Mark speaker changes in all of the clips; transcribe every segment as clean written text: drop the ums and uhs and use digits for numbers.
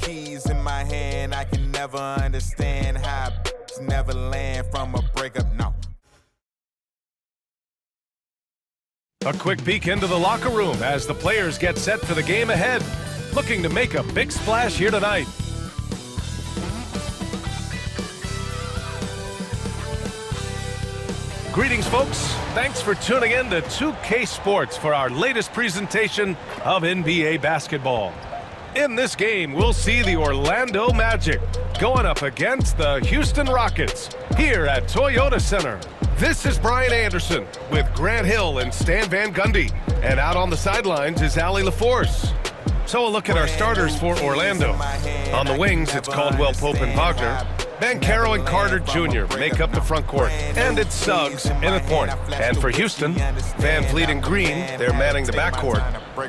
Speaker 1: keys in my hand. I can never understand how never land from a breakup, no.
Speaker 2: A quick peek into the locker room as the players get set for the game ahead, looking to make a big splash here tonight. Greetings, folks. Thanks for tuning in to 2K Sports for our latest presentation of NBA basketball. In this game, we'll see the Orlando Magic going up against the Houston Rockets here at Toyota Center. This is Brian Anderson with Grant Hill and Stan Van Gundy. And out on the sidelines is Allie LaForce. So a look at our starters for Orlando. On the wings, it's Caldwell Pope and Wagner. Banchero and Carter Jr. make up the front court. And it's Suggs in at point. And for Houston, Van Vliet and Green, they're manning the backcourt.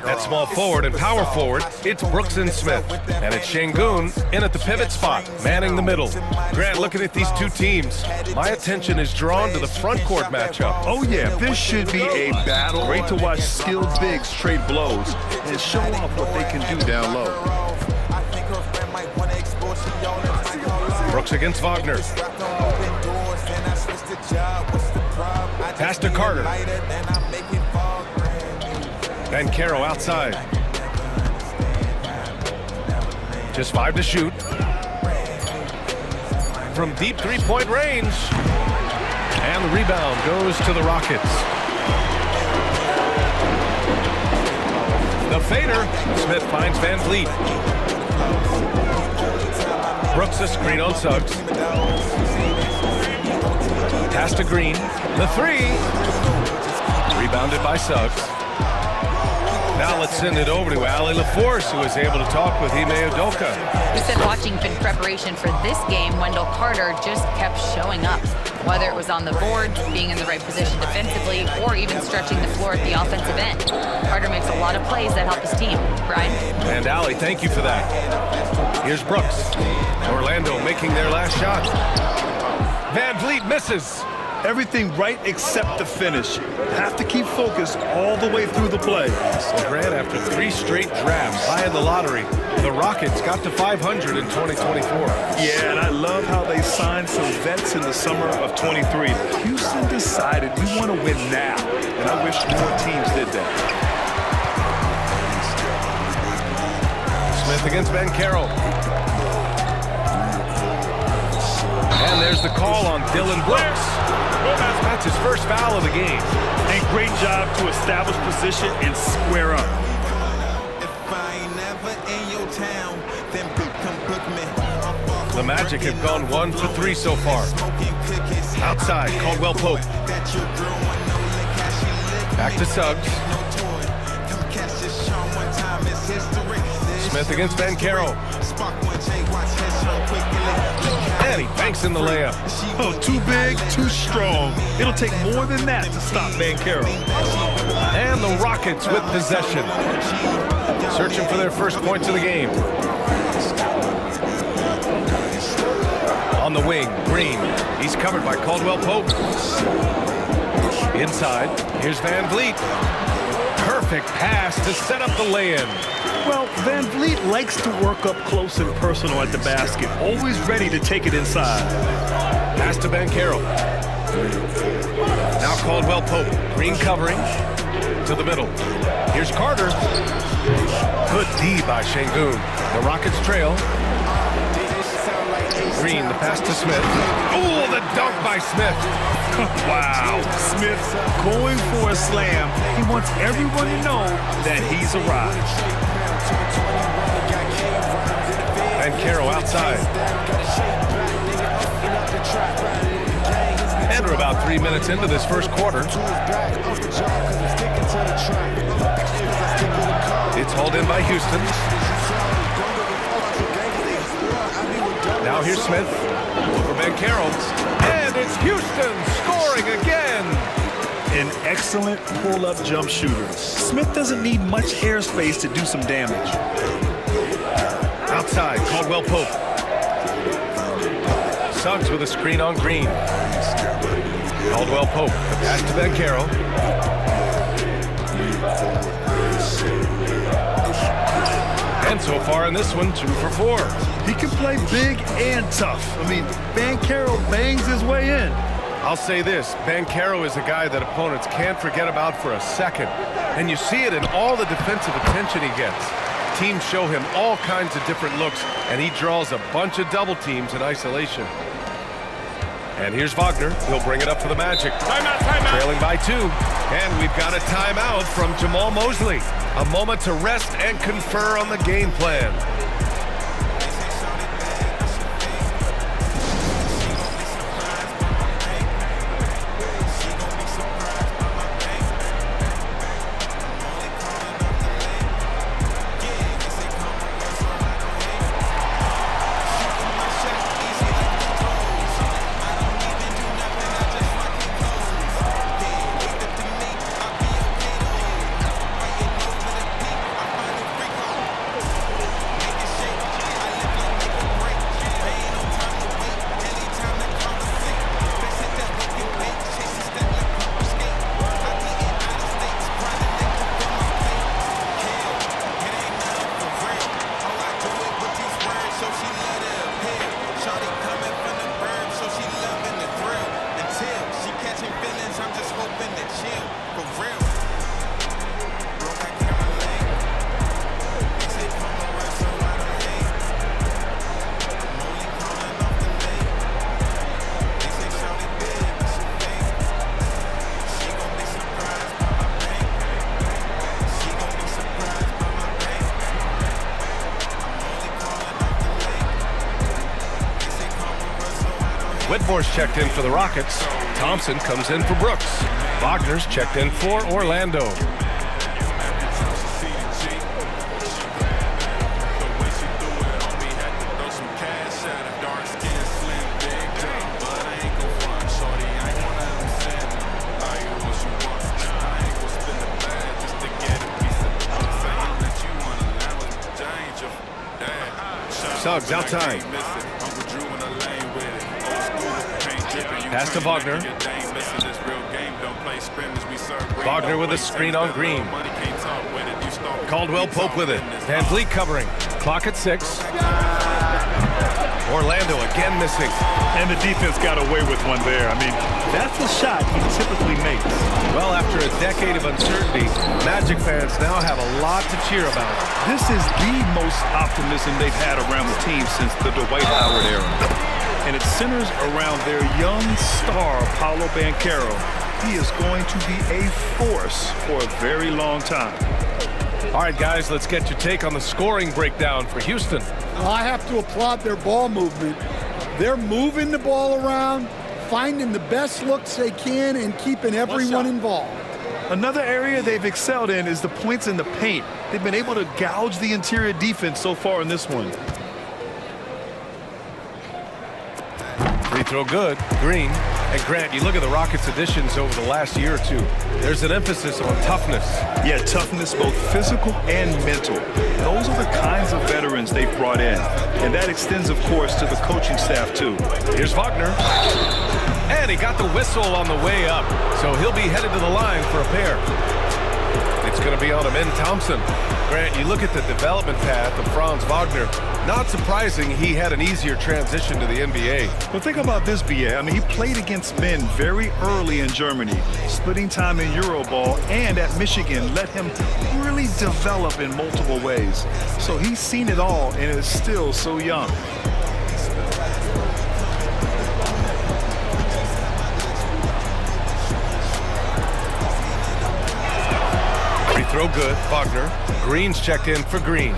Speaker 2: At small forward and power forward, it's Brooks and Smith. And it's Şengün in at the pivot spot, manning the middle. Grant, looking at these two teams, my attention is drawn to the front court matchup.
Speaker 3: Oh yeah, this should be a battle. Great to watch skilled bigs trade blows and show off what they can do down low.
Speaker 2: Brooks against Wagner. Pass to Carter. Banchero outside. Just 5 to shoot. From deep three-point range. And the rebound goes to the Rockets. The fader. Smith finds Van Vliet. Brooks a screen on Suggs. Pass to Green. The three. Rebounded by Suggs. Now let's send it over to Allie LaForce, who was able to talk with Ime Udoka.
Speaker 4: He said watching in preparation for this game, Wendell Carter just kept showing up. Whether it was on the board, being in the right position defensively, or even stretching the floor at the offensive end. Carter makes a lot of plays that help his team. Brian?
Speaker 2: And Allie, thank you for that. Here's Brooks. Orlando making their last shot. Van Vliet misses.
Speaker 3: Everything right except the finish. Have to keep focused all the way through the play.
Speaker 2: Grant, after 3 straight drafts high in the lottery, the Rockets got to 500 in 2024.
Speaker 3: Yeah, and I love how they signed some vets in the summer of 23. Houston decided we want to win now, and I wish more teams did that.
Speaker 2: Smith against Banchero. And there's the call on Dylan Brooks. That's his first foul of the game.
Speaker 3: And great job to establish position and square up.
Speaker 2: The Magic have gone 1 for 3 so far. Outside, Caldwell Pope. Back to Suggs. Smith against Banchero. And he banks in the layup.
Speaker 3: Oh, too big, too strong. It'll take more than that to stop Banchero.
Speaker 2: And the Rockets with possession. Searching for their first points of the game. On the wing, Green. He's covered by Caldwell Pope. Inside, here's Van Vliet. Perfect pass to set up the lay-in.
Speaker 3: Well, Van Vliet likes to work up close and personal at the basket, always ready to take it inside.
Speaker 2: Pass to Banchero. Now Caldwell Pope, Green covering to the middle. Here's Carter. Good D by Şengün. The Rockets trail. Green, the pass to Smith. Oh, the dunk by Smith.
Speaker 3: Wow, Smith going for a slam. He wants everyone to know that he's arrived.
Speaker 2: Banchero outside. And we're about 3 minutes into this first quarter. It's hauled in by Houston. Now here's Smith over Banchero. And it's Houston scoring again.
Speaker 3: An excellent pull-up jump shooter. Smith doesn't need much airspace to do some damage.
Speaker 2: Outside, Caldwell Pope. Suggs with a screen on Green. Caldwell Pope, the pass to Banchero. And so far in this one, 2 for 4.
Speaker 3: He can play big and tough. I mean, Banchero bangs his way in.
Speaker 2: I'll say this, Banchero is a guy that opponents can't forget about for a second. And you see it in all the defensive attention he gets. Teams show him all kinds of different looks, and he draws a bunch of double teams in isolation. And here's Wagner. He'll bring it up for the Magic.
Speaker 5: Timeout.
Speaker 2: Trailing by 2. And we've got a timeout from Jamal Mosley. A moment to rest and confer on the game plan. Whitmore's checked in for the Rockets. Thompson comes in for Brooks. Wagner's checked in for Orlando. Suggs outside. Pass to Wagner. Wagner with a screen on Green. Caldwell Pope with it. Van Vliet covering. Clock at 6. Orlando again missing.
Speaker 3: And the defense got away with one there. I mean, that's a shot he typically makes.
Speaker 2: Well, after a decade of uncertainty, Magic fans now have a lot to cheer about.
Speaker 3: This is the most optimism they've had around the team since the Dwight Howard era. And it centers around their young star, Paolo Banchero. He is going to be a force for a very long time.
Speaker 2: All right, guys, let's get your take on the scoring breakdown for Houston.
Speaker 6: Well, I have to applaud their ball movement. They're moving the ball around, finding the best looks they can, and keeping everyone involved.
Speaker 3: Another area they've excelled in is the points in the paint. They've been able to gouge the interior defense so far in this one.
Speaker 2: Free throw good. Green. And Grant, you look at the Rockets' additions over the last year or two. There's an emphasis on toughness.
Speaker 3: Yeah, toughness, both physical and mental. Those are the kinds of veterans they've brought in. And that extends, of course, to the coaching staff, too.
Speaker 2: Here's Wagner. And he got the whistle on the way up. So he'll be headed to the line for a pair. It's going to be on Amen Thompson. Grant, you look at the development path of Franz Wagner. Not surprising he had an easier transition to the NBA.
Speaker 3: Well, think about this, B.A. I mean, he played against men very early in Germany, splitting time in Euroball, and at Michigan let him really develop in multiple ways. So he's seen it all and is still so young.
Speaker 2: Free throw good, Wagner. Green's checked in for Green.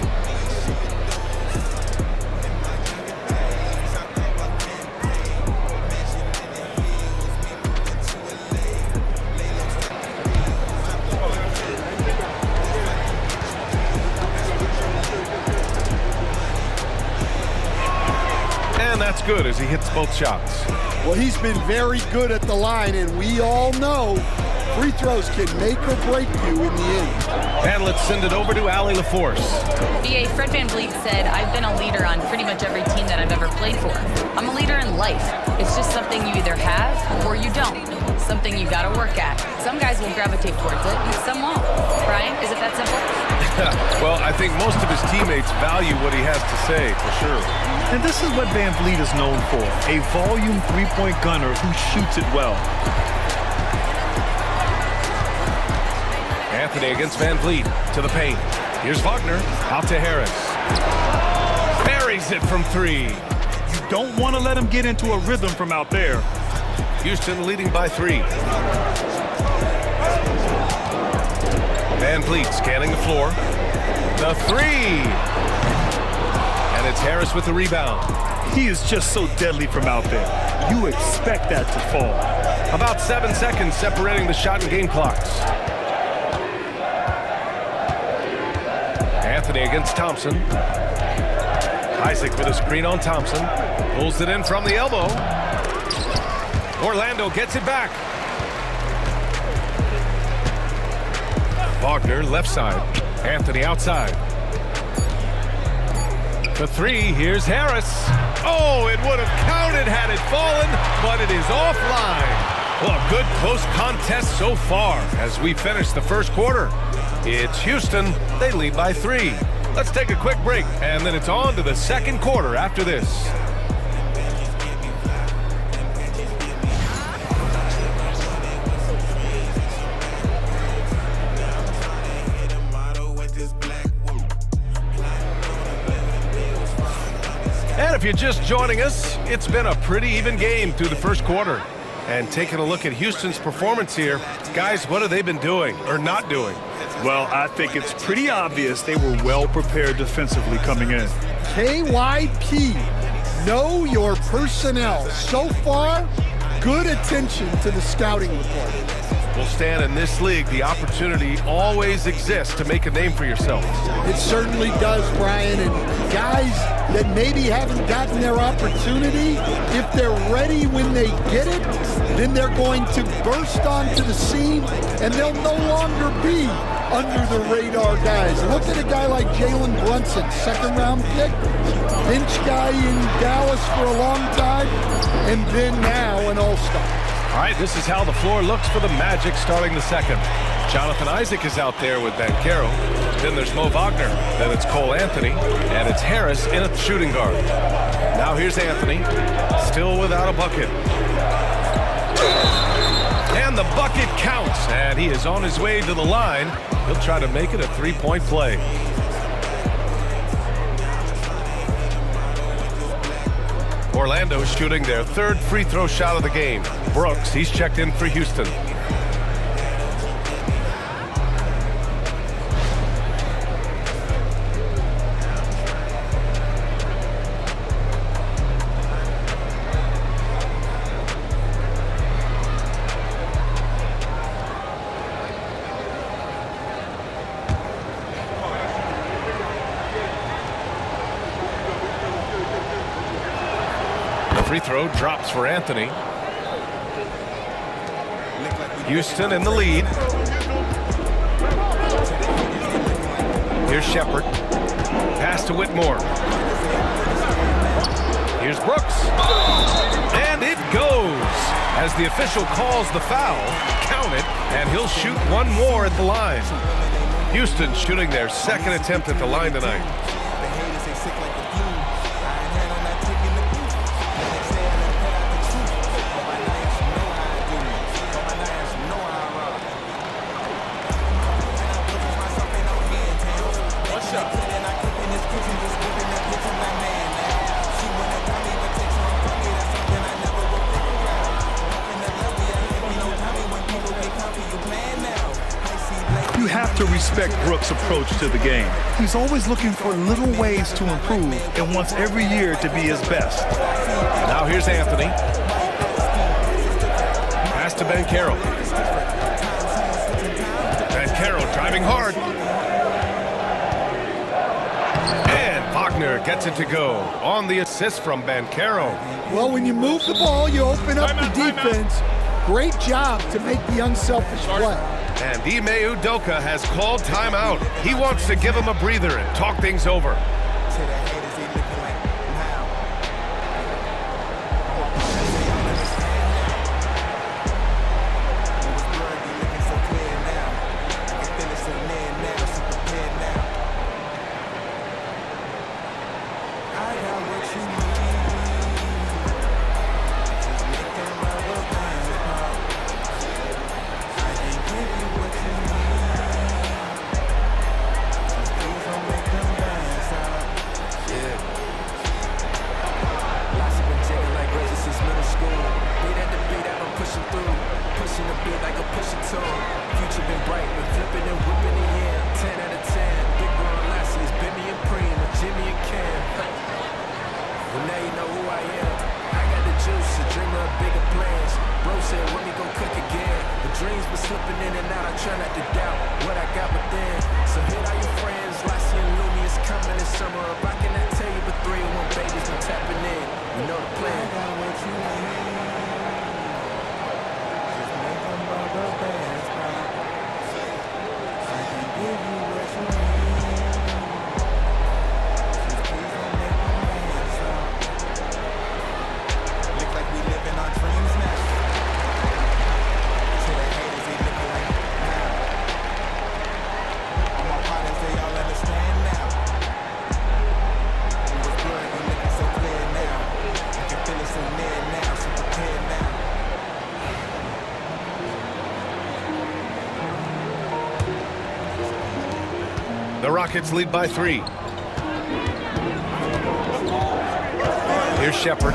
Speaker 2: And that's good as he hits both shots.
Speaker 6: Well, he's been very good at the line, and we all know free throws can make or break you in the end.
Speaker 2: And let's send it over to Allie LaForce.
Speaker 4: BA, Fred VanVleet said, I've been a leader on pretty much every team that I've ever played for. I'm a leader in life. It's just something you either have or you don't. Something you got to work at. Some guys will gravitate towards it, and some won't. Brian, is it that simple?
Speaker 2: Well, I think most of his teammates value what he has to say, for sure.
Speaker 3: And this is what Van Vliet is known for, a volume three-point gunner who shoots it well.
Speaker 2: Anthony against Van Vliet to the paint. Here's Wagner out to Harris. Buries it from three.
Speaker 3: You don't want to let him get into a rhythm from out there.
Speaker 2: Houston leading by 3. Van Vliet scanning the floor. The 3. And it's Harris with the rebound.
Speaker 3: He is just so deadly from out there. You expect that to fall.
Speaker 2: About 7 seconds separating the shot and game clocks. Anthony against Thompson. Isaac with a screen on Thompson. Pulls it in from the elbow. Orlando gets it back. Wagner left side. Anthony outside. The 3, here's Harris. Oh, it would have counted had it fallen, but it is offline. Well, a good close contest so far as we finish the first quarter. It's Houston. They lead by 3. Let's take a quick break, and then it's on to the second quarter after this. And if you're just joining us, it's been a pretty even game through the first quarter. And taking a look at Houston's performance here, guys, what have they been doing or not doing?
Speaker 3: Well, I think it's pretty obvious they were well prepared defensively coming in.
Speaker 6: KYP, know your personnel. So far, good attention to the scouting report.
Speaker 2: Well, Stan, in this league, the opportunity always exists to make a name for yourself.
Speaker 6: It certainly does, Brian. And guys that maybe haven't gotten their opportunity, if they're ready when they get it, then they're going to burst onto the scene, and they'll no longer be under the radar guys. Look at a guy like Jalen Brunson, second-round pick, bench guy in Dallas for a long time, and then now an all-star.
Speaker 2: All right, this is how the floor looks for the Magic starting the second. Jonathan Isaac is out there with Banchero. Then there's Mo Wagner. Then it's Cole Anthony. And it's Harris in a shooting guard. Now here's Anthony, still without a bucket. And the bucket counts. And he is on his way to the line. He'll try to make it a three-point play. Orlando shooting their third free throw shot of the game. Brooks, he's checked in for Houston. Free throw drops for Anthony. Houston in the lead. Here's Shepard. Pass to Whitmore. Here's Brooks. And it goes. As the official calls the foul, count it, and he'll shoot one more at the line. Houston shooting their second attempt at the line tonight.
Speaker 3: You have to respect Brooks' approach to the game. He's always looking for little ways to improve and wants every year to be his best.
Speaker 2: Now here's Anthony. Pass to Banchero. Banchero driving hard. And Wagner gets it to go on the assist from Banchero.
Speaker 6: Well, when you move the ball, you open up the defense. Great job to make the unselfish play.
Speaker 2: And Ime Udoka has called timeout. He wants to give him a breather and talk things over. The Rockets lead by 3. Here's Shepard.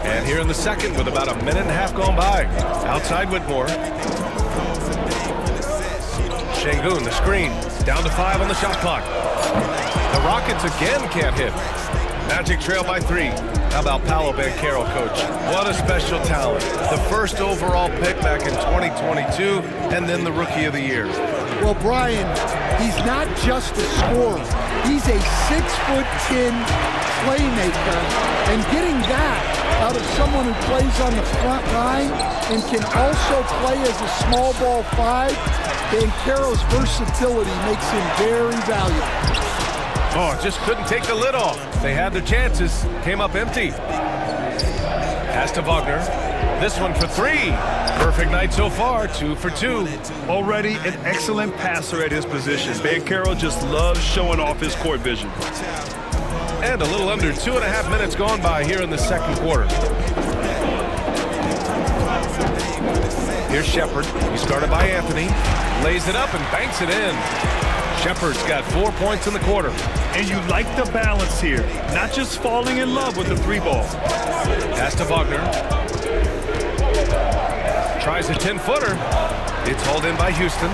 Speaker 2: And here in the second with about a minute and a half gone by. Outside Whitmore. Şengün, the screen. Down to 5 on the shot clock. The Rockets again can't hit. Magic trail by 3. How about Paolo Banchero, coach? What a special talent. The first overall pick back in 2022, and then the Rookie of the Year.
Speaker 6: Well, Brian, he's not just a scorer. He's a 6'10" playmaker, and getting that out of someone who plays on the front line and can also play as a small ball 5, Banchero's versatility makes him very valuable.
Speaker 2: Oh, just couldn't take the lid off. They had their chances, came up empty. Pass to Wagner. This one for 3. Perfect night so far, 2 for 2.
Speaker 3: Already an excellent passer at his position. Banchero just loves showing off his court vision.
Speaker 2: And a little under 2.5 minutes gone by here in the second quarter. Here's Shepard. He's started by Anthony. Lays it up and banks it in. Shepard's got 4 points in the quarter.
Speaker 3: And you like the balance here. Not just falling in love with the 3 ball.
Speaker 2: Pass to Wagner. Tries a 10-footer. It's hauled in by Houston.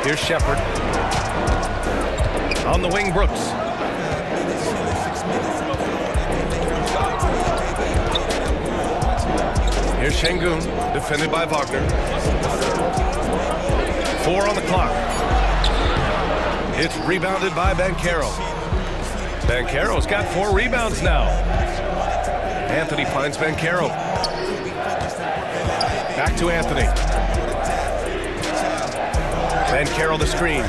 Speaker 2: Here's Shepard. On the wing, Brooks. Here's Şengün, defended by Wagner. 4 on the clock. It's rebounded by Banchero. Banchero's got 4 rebounds now. Anthony finds Banchero. Back to Anthony. Banchero the screen.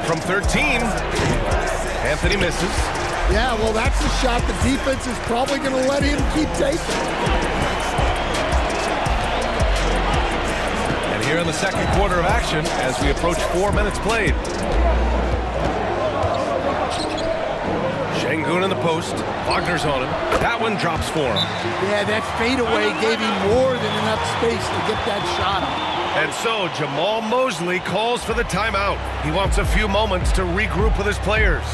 Speaker 2: From 13, Anthony misses.
Speaker 6: Yeah, well, that's a shot the defense is probably going to let him keep taking.
Speaker 2: And here in the second quarter of action, as we approach 4 minutes played. Şengün in the post. Wagner's on him. That one drops for him.
Speaker 6: Yeah, that fadeaway gave him more than enough space to get that shot off.
Speaker 2: And so Jamal Mosley calls for the timeout. He wants a few moments to regroup with his players.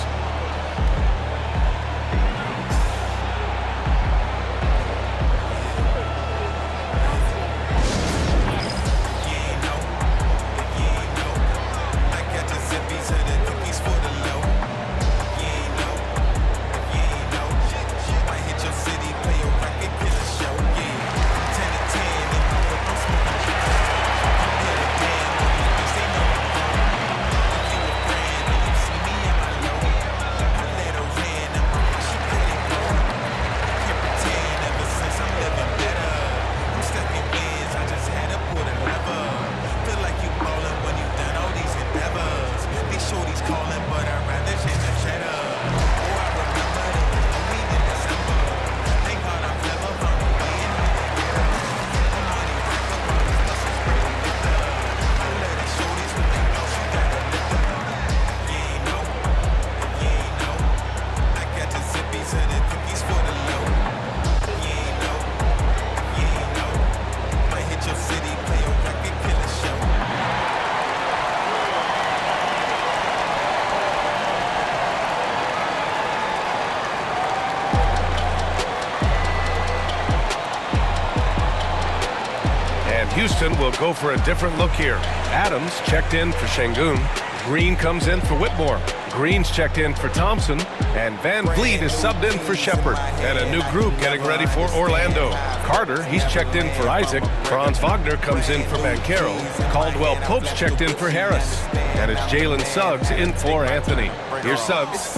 Speaker 2: And Houston will go for a different look here. Adams checked in for Şengün. Green comes in for Whitmore. Green's checked in for Thompson. And Van Vliet is subbed in for Shepard. And a new group getting ready for Orlando. Carter, he's checked in for Isaac. Franz Wagner comes in for Banchero. Caldwell Pope's checked in for Harris. And it's Jalen Suggs in for Anthony. Here's Suggs.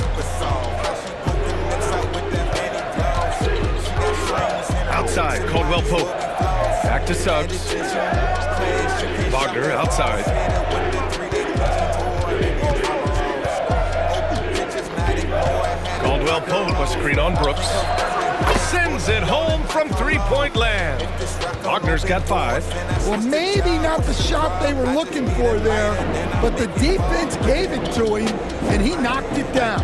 Speaker 2: Outside, Caldwell Pope. Back to Suggs. Wagner outside. Caldwell Pope, a screen on Brooks. Sends it home from three-point land. Wagner's got 5.
Speaker 6: Well, maybe not the shot they were looking for there, but the defense gave it to him, and he knocked it down.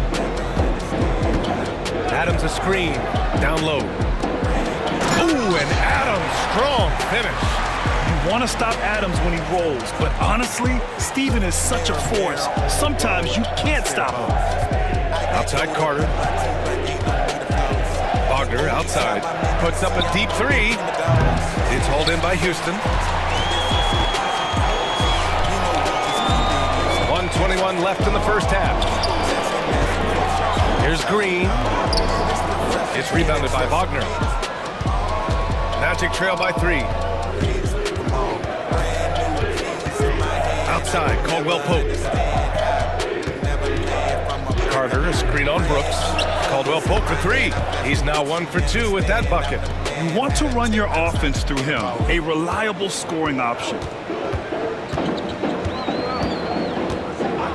Speaker 2: Adams a screen, down low. Ooh, and Adams, strong finish.
Speaker 3: You want to stop Adams when he rolls, but honestly, Steven is such a force. Sometimes you can't stop him.
Speaker 2: Outside Carter. Wagner outside. Puts up a deep 3. It's hauled in by Houston. 1:21 left in the first half. Here's Green. It's rebounded by Wagner. Magic trail by 3. Outside, Caldwell Pope. Carter, a screen on Brooks. Caldwell Pope for 3. He's now 1 for 2 with that bucket.
Speaker 3: You want to run your offense through him, a reliable scoring option.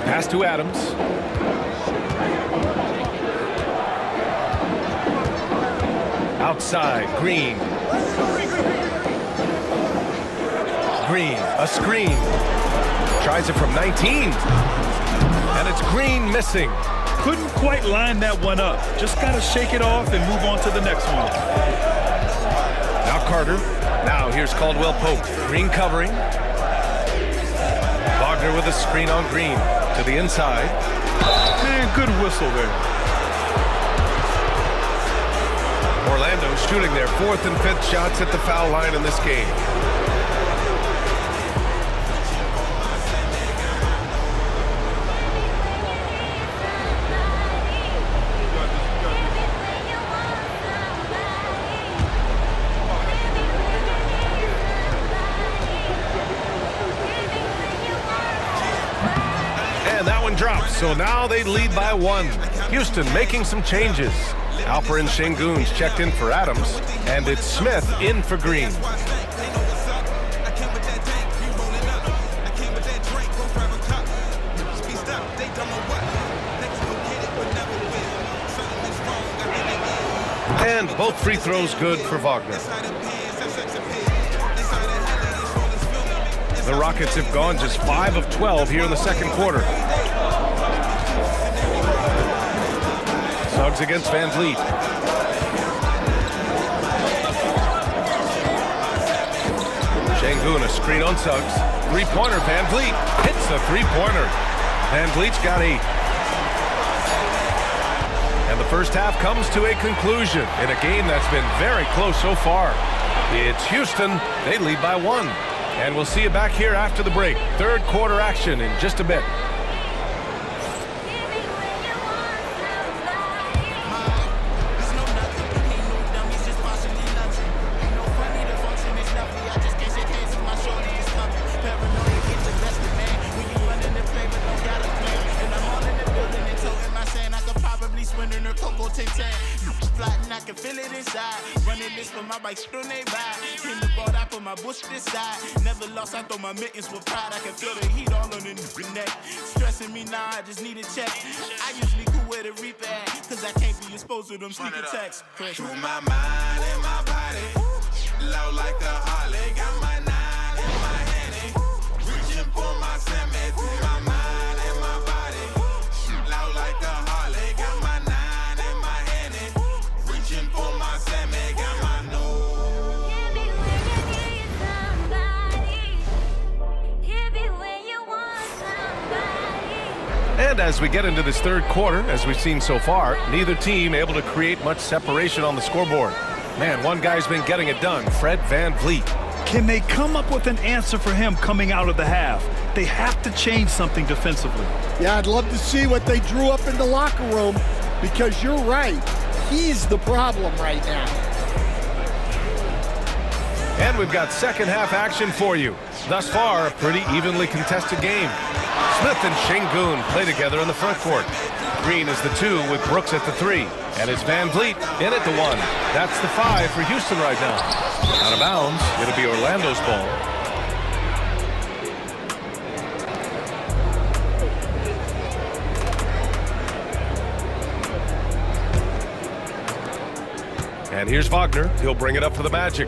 Speaker 2: Pass to Adams. Outside, Green. Green, a screen. Tries it from 19. And it's Green missing.
Speaker 3: Couldn't quite line that one up. Just got to shake it off and move on to the next one.
Speaker 2: Now Carter. Now here's Caldwell Pope. Green covering. Wagner with a screen on Green. To the inside.
Speaker 3: Man, good whistle there.
Speaker 2: Orlando shooting their 4th and 5th shots at the foul line in this game. And that one drops, so now they lead by 1. Houston making some changes. Alperen Şengün's checked in for Adams, and it's Smith in for Green. And both free throws good for Wagner. The Rockets have gone just 5 of 12 here in the second quarter. Suggs against Van Vliet. Şengün, a screen on Suggs. Three-pointer, Van Vliet hits the three-pointer. Van Vliet's got 8. And the first half comes to a conclusion in a game that's been very close so far. It's Houston. They lead by 1. And we'll see you back here after the break. Third quarter action in just a bit.
Speaker 5: Never lost, I throw my mittens with pride. I can feel the heat all on the neck. Stressing me now, I just need a check. I usually cool where the reaper at, cause I can't be exposed to them sneaker texts.
Speaker 1: Through my mind and my body, low like a Harley. Got my 9 in my hand, reaching for my semi. Through my mind and my body, low like a Harley. Got my 9 in my hand, reaching for my semi. Got my
Speaker 2: And as we get into this third quarter, as we've seen so far, neither team able to create much separation on the scoreboard. Man, one guy's been getting it done, Fred Van Vliet.
Speaker 3: Can they come up with an answer for him coming out of the half? They have to change something defensively.
Speaker 6: Yeah, I'd love to see what they drew up in the locker room, because you're right. He's the problem right now.
Speaker 2: And we've got second half action for you. Thus far, a pretty evenly contested game. Smith and Şengün play together in the front court. Green is the 2 with Brooks at the 3. And it's Van Vliet in at the 1. That's the 5 for Houston right now. Out of bounds, it'll be Orlando's ball. And here's Wagner. He'll bring it up for the Magic.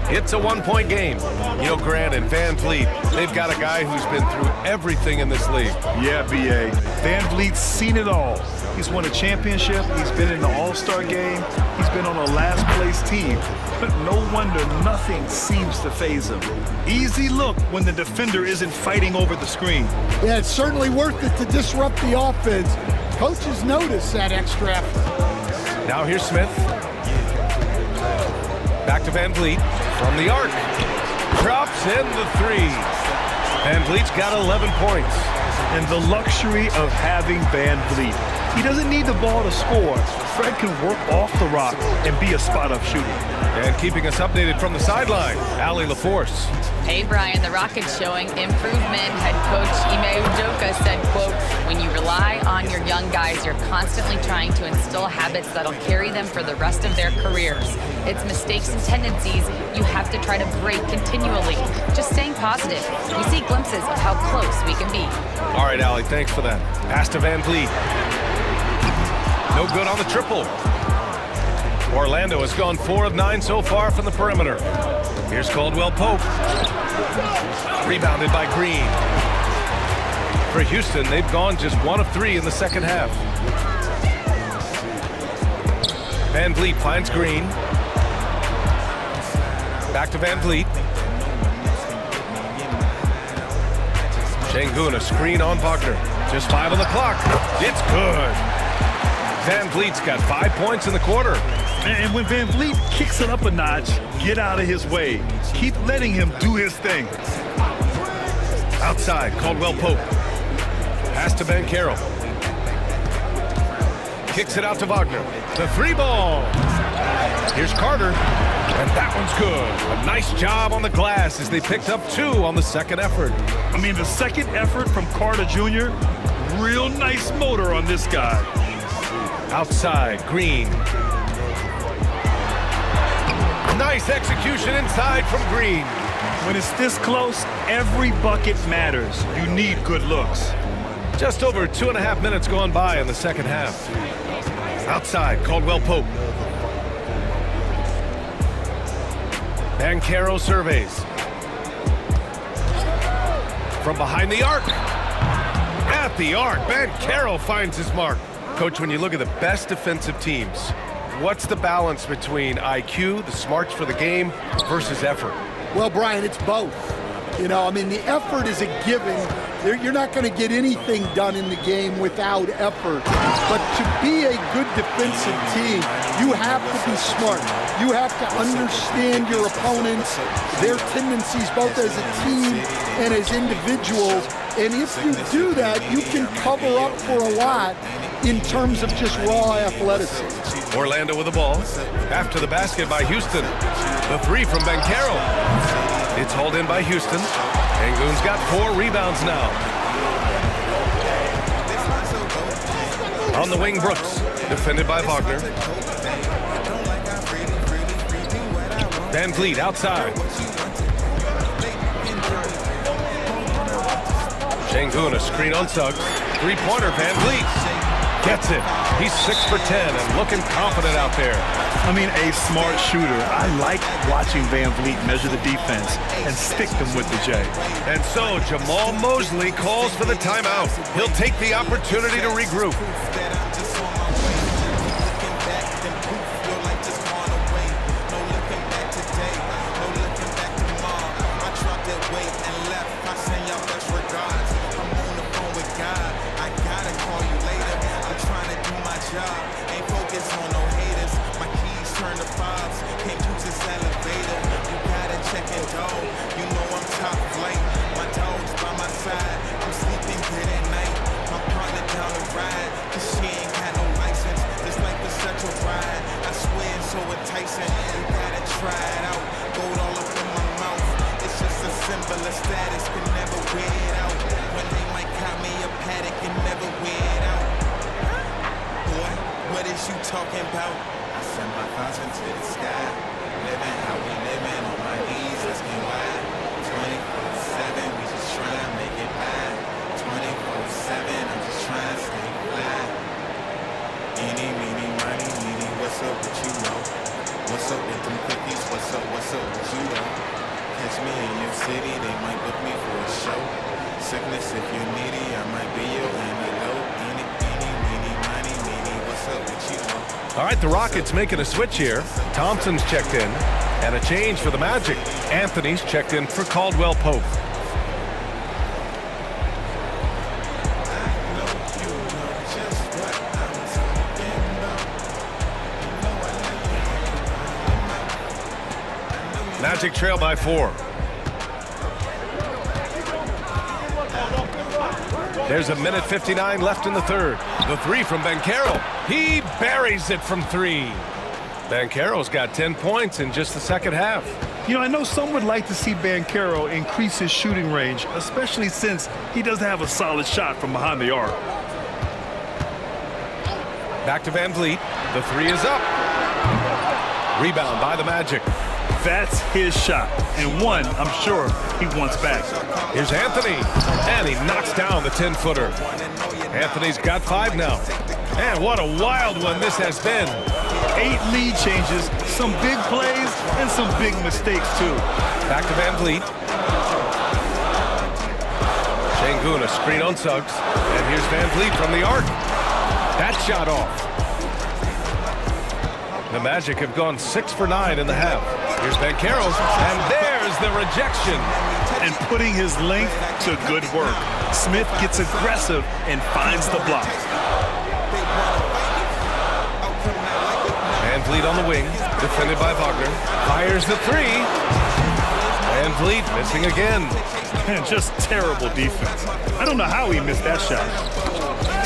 Speaker 2: It's a one-point game. Neil Grant and Van Vliet, they've got a guy who's been through everything in this league.
Speaker 3: Yeah, B.A. Van Vliet's seen it all. He's won a championship. He's been in the All-Star game. He's been on a last-place team. But no wonder nothing seems to faze him. Easy look when the defender isn't fighting over the screen.
Speaker 6: Yeah, it's certainly worth it to disrupt the offense. Coaches notice that extra effort.
Speaker 2: Now here's Smith. Back to Van Vliet from the arc. Drops in the 3. Van Vliet's got 11 points.
Speaker 3: And the luxury of having Van Vliet. He doesn't need the ball to score. Fred can work off the rock and be a spot-up shooter.
Speaker 2: And keeping us updated from the sideline, Allie LaForce.
Speaker 4: Hey, Brian, the Rockets showing improvement. Head coach Ime Udoka said, quote, when you rely on your young guys, you're constantly trying to instill habits that'll carry them for the rest of their careers. It's mistakes and tendencies you have to try to break continually. Just staying positive. We see glimpses of how close we can be.
Speaker 2: All right, Allie, thanks for that. Pass to Van Vliet. No good on the triple. Orlando has gone 4 of 9 so far from the perimeter. Here's Caldwell Pope. Rebounded by Green. For Houston, they've gone just 1 of 3 in the second half. Van Vliet finds Green. Back to Van Vliet. Şengün, a screen on Wagner. Just 5 on the clock. It's good. Van Vliet's got 5 points in the quarter.
Speaker 3: And when Van Vliet kicks it up a notch, get out of his way. Keep letting him do his thing.
Speaker 2: Outside, Caldwell Pope. Pass to Banchero. Kicks it out to Wagner. The 3 ball. Here's Carter. And that one's good. A nice job on the glass as they picked up 2 on the second effort.
Speaker 3: I mean, the second effort from Carter Jr., real nice motor on this guy.
Speaker 2: Outside, Green. Nice execution inside from Green.
Speaker 3: When it's this close, every bucket matters. You need good looks.
Speaker 2: Just over 2.5 minutes gone by in the second half. Outside, Caldwell Pope. Banchero surveys. From behind the arc. At the arc, Banchero finds his mark. Coach, when you look at the best defensive teams, what's the balance between IQ, the smarts for the game, versus effort?
Speaker 6: Well, Brian, it's both. You know, I mean, the effort is a given. You're not going to get anything done in the game without effort. But to be a good defensive team, you have to be smart. You have to understand your opponents, their tendencies, both as a team and as individuals. And if you do that, you can cover up for a lot in terms of just raw athleticism.
Speaker 2: Orlando with the ball. After the basket by Houston. The 3 from Banchero. It's hauled in by Houston. Şengün's got 4 rebounds now. On the wing, Brooks. Defended by Wagner. Van Vliet outside. Şengün, a screen on Suggs. 3-pointer, Van Vliet. Gets it. He's 6 for 10 and looking confident out there.
Speaker 3: I mean, a smart shooter. I like watching Van Vliet measure the defense and stick them with the J.
Speaker 2: And so Jamal Mosley calls for the timeout. He'll take the opportunity to regroup.
Speaker 1: American dog. You know I'm top flight. My dog's by my side. I'm sleeping good at night. My partner down the ride, cause she ain't got no license. This life is such a ride. I swear it's so enticing. You gotta try it out. Gold all up in my mouth. It's just a symbol of status. Can never wear it out. When they might call me a paddock and never wear it out. Boy, what is you talking about? I send my thoughts into the sky. Living how we living on my knees, asking why. 24/7, we just try to make it by. 24/7, I'm just trying to stay fly. Eeny, meeny, miny, meeny, what's up with you, know? What's up with them cookies? What's up with you, though? Catch me in your city, they might book me for a show. Sickness, if you're needy, I might be your antidote. Eeny, meeny, miny, meeny, what's up with you, know?
Speaker 2: All right, the Rockets making a switch here. Thompson's checked in, and a change for the Magic. Anthony's checked in for Caldwell Pope. Magic trail by 4. There's a minute 59 left in the third. The three from Banchero. He buries it from 3. Banchero's got 10 points in just the second half.
Speaker 3: You know, I know some would like to see Banchero increase his shooting range, especially since he doesn't have a solid shot from behind the arc.
Speaker 2: Back to Van Vliet. The 3 is up. Rebound by the Magic.
Speaker 3: That's his shot, and one I'm sure he wants back.
Speaker 2: Here's Anthony, and he knocks down the 10-footer. Anthony's got 5 now. And what a wild one this has been.
Speaker 3: 8 lead changes, some big plays, and some big mistakes, too.
Speaker 2: Back to Van Vliet. Şengün, a screen on Suggs. And here's Van Vliet from the arc. That shot off. The Magic have gone 6 for 9 in the half. Here's Banchero, and there's the rejection.
Speaker 3: And putting his length to good work. Smith gets aggressive and finds the block.
Speaker 2: Van Vliet on the wing, defended by Wagner. Fires the 3. Van Vliet missing again.
Speaker 3: And just terrible defense. I don't know how he missed that shot.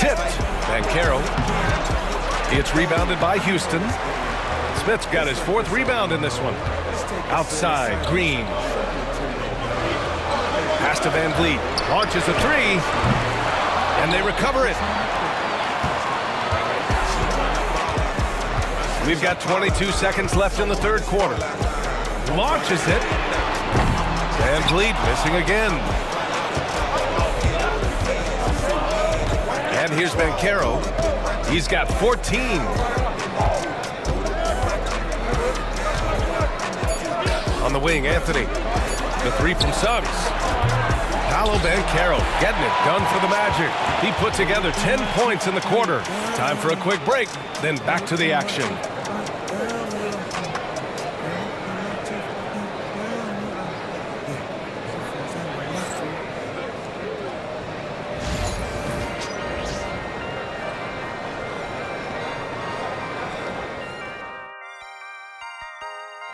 Speaker 2: Tipped. Banchero. It's rebounded by Houston. Smith's got his 4th rebound in this one. Outside, Green. Pass to Van Vliet. Launches a 3. And they recover it. We've got 22 seconds left in the third quarter. Launches it. Van Vliet missing again. And here's Banchero. He's got 14. On the wing, Anthony. The 3 from Suggs. Paolo Banchero getting it done for the Magic. He put together 10 points in the quarter. Time for a quick break, then back to the action.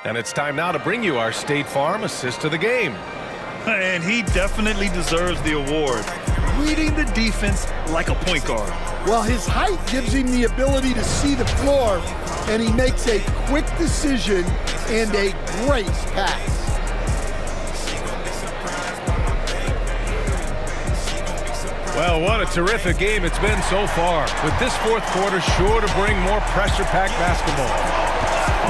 Speaker 2: And it's time now to bring you our State Farm assist of the game.
Speaker 3: And he definitely deserves the award. Reading the defense like a point guard.
Speaker 6: Well, his height gives him the ability to see the floor, and he makes a quick decision and a great pass.
Speaker 2: Well, what a terrific game it's been so far, with this fourth quarter sure to bring more pressure-packed basketball.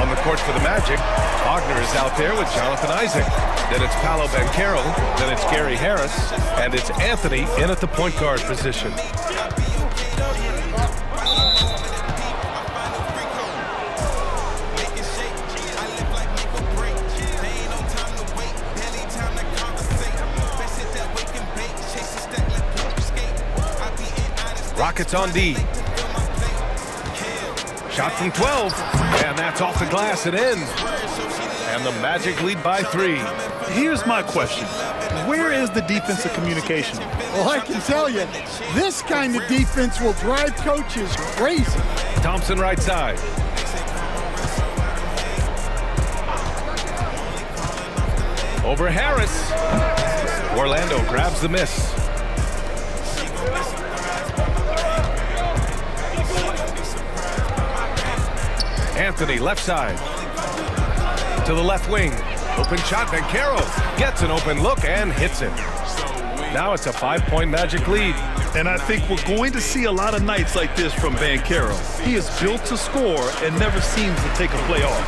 Speaker 2: On the court for the Magic, Wagner is out there with Jonathan Isaac. Then it's Paolo Banchero, then it's Gary Harris, and it's Anthony in at the point guard position. Rockets on D. Shot from 12, and that's off the glass and in. And the Magic lead by 3.
Speaker 3: Here's my question. Where is the defensive communication?
Speaker 6: Well, I can tell you, this kind of defense will drive coaches crazy.
Speaker 2: Thompson right side. Over Harris. Orlando grabs the miss. Anthony, left side. To the left wing. Open shot, Banchero gets an open look and hits it. Now it's a 5-point Magic lead.
Speaker 3: And I think we're going to see a lot of nights like this from Banchero. He is built to score and never seems to take a play off.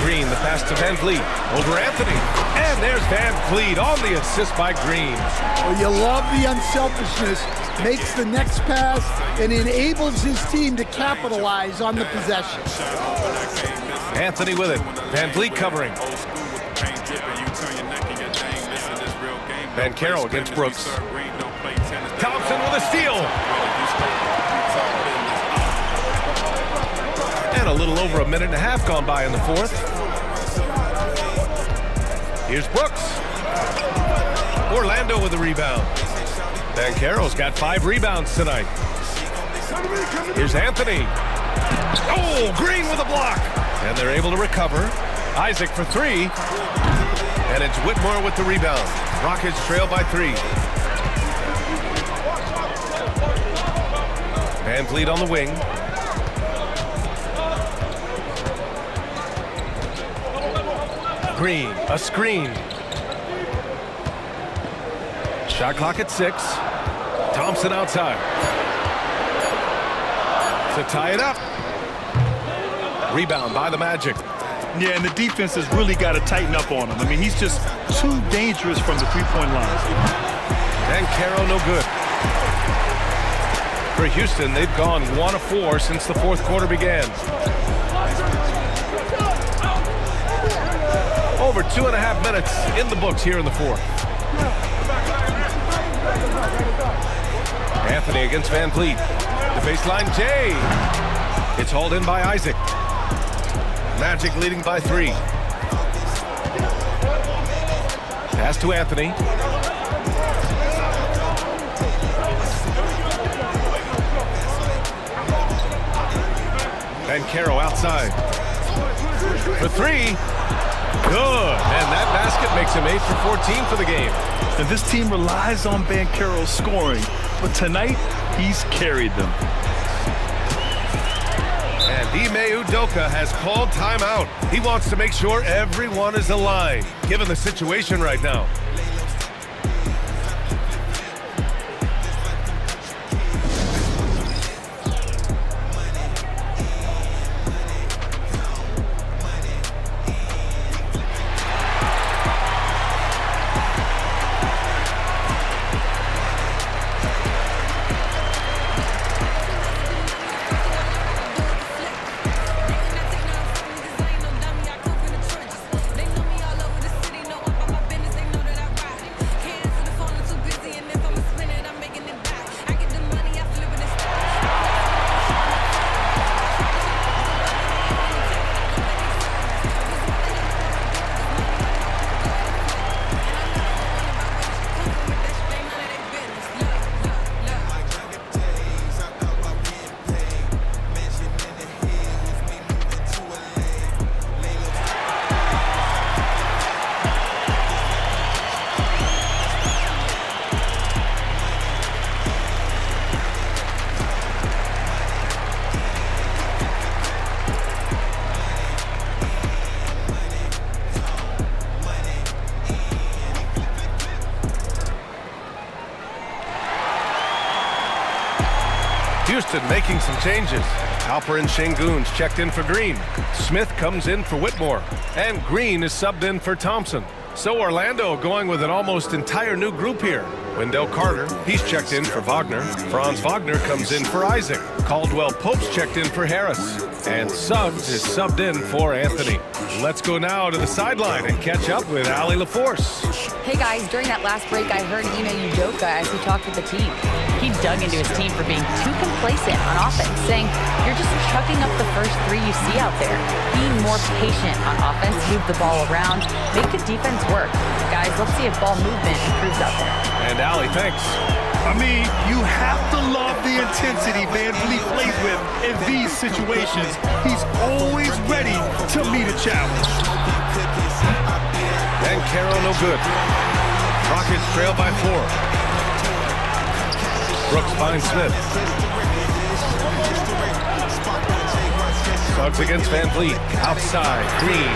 Speaker 2: Green, the pass to Van Vliet. Over Anthony. And there's Van Vliet on the assist by Green.
Speaker 6: Well, you love the unselfishness. Makes the next pass and enables his team to capitalize on the possession.
Speaker 2: Anthony with it. Van Vliet covering. Banchero against Brooks. Thompson with a steal. And a little over a minute and a half gone by in the fourth. Here's Brooks. Orlando with the rebound. Banchero's got 5 rebounds tonight. Here's Anthony. Oh, Green with a block. And they're able to recover. Isaac for 3. And it's Whitmore with the rebound. Rockets trail by 3. Van Vliet on the wing. Green, a screen. Shot clock at 6. Thompson outside. To tie it up. Rebound by the Magic.
Speaker 3: Yeah, and the defense has really got to tighten up on him. I mean, he's just too dangerous from the three-point line.
Speaker 2: And Caro no good. For Houston, they've gone 1 of 4 since the fourth quarter began. Over 2.5 minutes in the books here in the fourth. Anthony against Van Vliet. The baseline, Jay. It's hauled in by Isaac. Magic leading by 3. Pass to Anthony. Banchero outside. For 3. Good. And that basket makes him 8 for 14 for the game.
Speaker 3: And this team relies on Banchero scoring, but tonight he's carried them.
Speaker 2: And Ime Udoka has called timeout. He wants to make sure everyone is aligned, given the situation right now. Houston making some changes. Alper and Şengün's checked in for Green. Smith comes in for Whitmore. And Green is subbed in for Thompson. So Orlando going with an almost entire new group here. Wendell Carter, he's checked in for Wagner. Franz Wagner comes in for Isaac. Caldwell Pope's checked in for Harris. And Suggs is subbed in for Anthony. Let's go now to the sideline and catch up with Allie LaForce.
Speaker 4: Hey guys, during that last break, I heard Ime Udoka as he talked with the team. He dug into his team for being too complacent on offense, saying, "You're just chucking up the first 3 you see out there. Being more patient on offense, move the ball around, make the defense work. Guys, let's see if ball movement improves out there."
Speaker 2: And Allie, thanks.
Speaker 3: I mean, you have to love the intensity Van Vliet plays with in these situations. He's always ready to meet a challenge.
Speaker 2: Bancaro, no good. Rockets trail by 4. Brooks finds Smith. Suggs against Van Vliet. Outside, Green.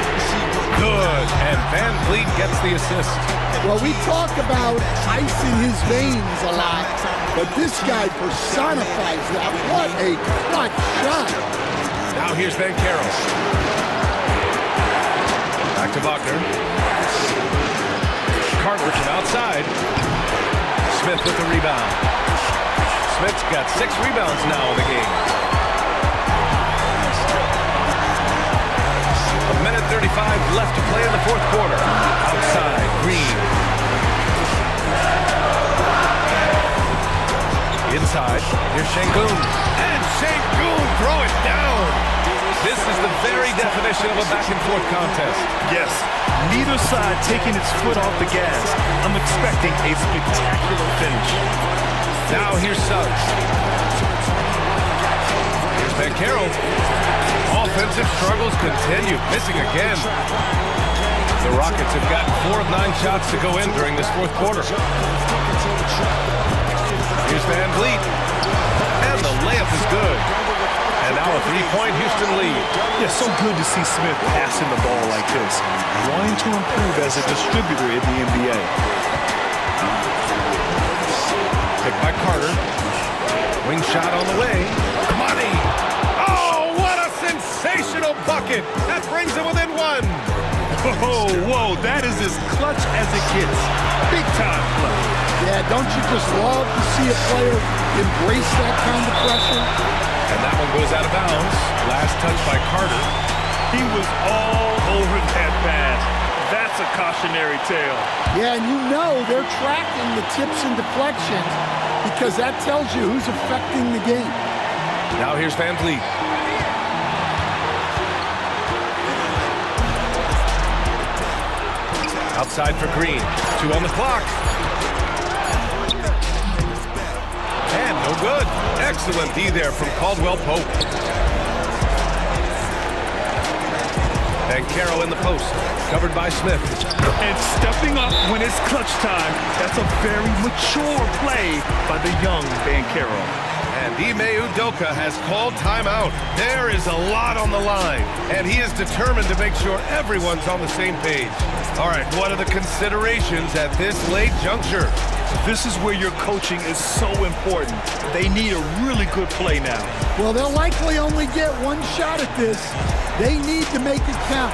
Speaker 2: Good, and Van Vliet gets the assist.
Speaker 6: Well, we talk about ice in his veins a lot, but this guy personifies that. What a clutch shot.
Speaker 2: Now here's Bancaro. Back to Wagner. Carter from outside. Smith with the rebound. Smith's got 6 rebounds now in the game. 1:35 left to play in the 4th quarter. Outside, Green. Inside, here's Şengün. And Şengün throw it down. This is the very definition of a back-and-forth contest.
Speaker 3: Yes, neither side taking its foot off the gas. I'm expecting a spectacular finish.
Speaker 2: Now here's Suggs. Here's Bancaro. Offensive struggles continue, missing again. The Rockets have gotten 4 of 9 shots to go in during this 4th quarter. Here's Van Vliet. And the layup is good. And now a 3-point Houston lead.
Speaker 3: Yeah, so good to see Smith passing the ball like this. Wanting to improve as a distributor in the NBA.
Speaker 2: Picked by Carter. Wing shot on the way. Money! Oh, what a sensational bucket! That brings it within 1.
Speaker 3: Oh, whoa, that is as clutch as it gets. Big time clutch.
Speaker 6: Yeah, don't you just love to see a player embrace that kind of pressure?
Speaker 2: And that one goes out of bounds. Last touch by Carter.
Speaker 3: He was all over that pass. That's a cautionary tale.
Speaker 6: Yeah, and you know they're tracking the tips and deflections because that tells you who's affecting the game.
Speaker 2: Now here's Van Vliet. Outside for Green. 2 on the clock. And no good. Excellent D there from Caldwell Pope. Bancaro in the post. Covered by Smith.
Speaker 3: And stepping up when it's clutch time. That's a very mature play by the young Bancaro.
Speaker 2: And Ime Udoka has called timeout. There is a lot on the line, and he is determined to make sure everyone's on the same page. All right, what are the considerations at this late juncture?
Speaker 3: This is where your coaching is so important. They need a really good play now.
Speaker 6: Well, they'll likely only get 1 shot at this. They need to make it count.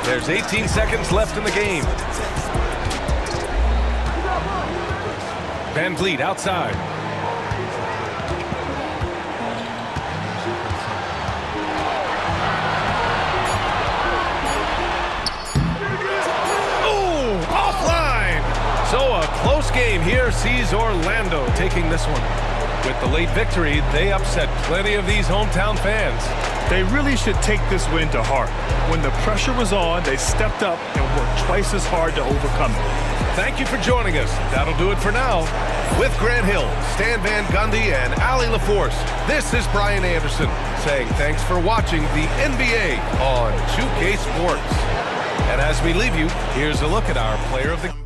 Speaker 2: There's 18 seconds left in the game. Van Vliet outside. Oh, offline! So a close game here sees Orlando taking this one. With the late victory, they upset plenty of these hometown fans.
Speaker 3: They really should take this win to heart. When the pressure was on, they stepped up and worked twice as hard to overcome it.
Speaker 2: Thank you for joining us. That'll do it for now. With Grant Hill, Stan Van Gundy, and Ali LaForce, this is Brian Anderson saying thanks for watching the NBA on 2K Sports. And as we leave you, here's a look at our player of the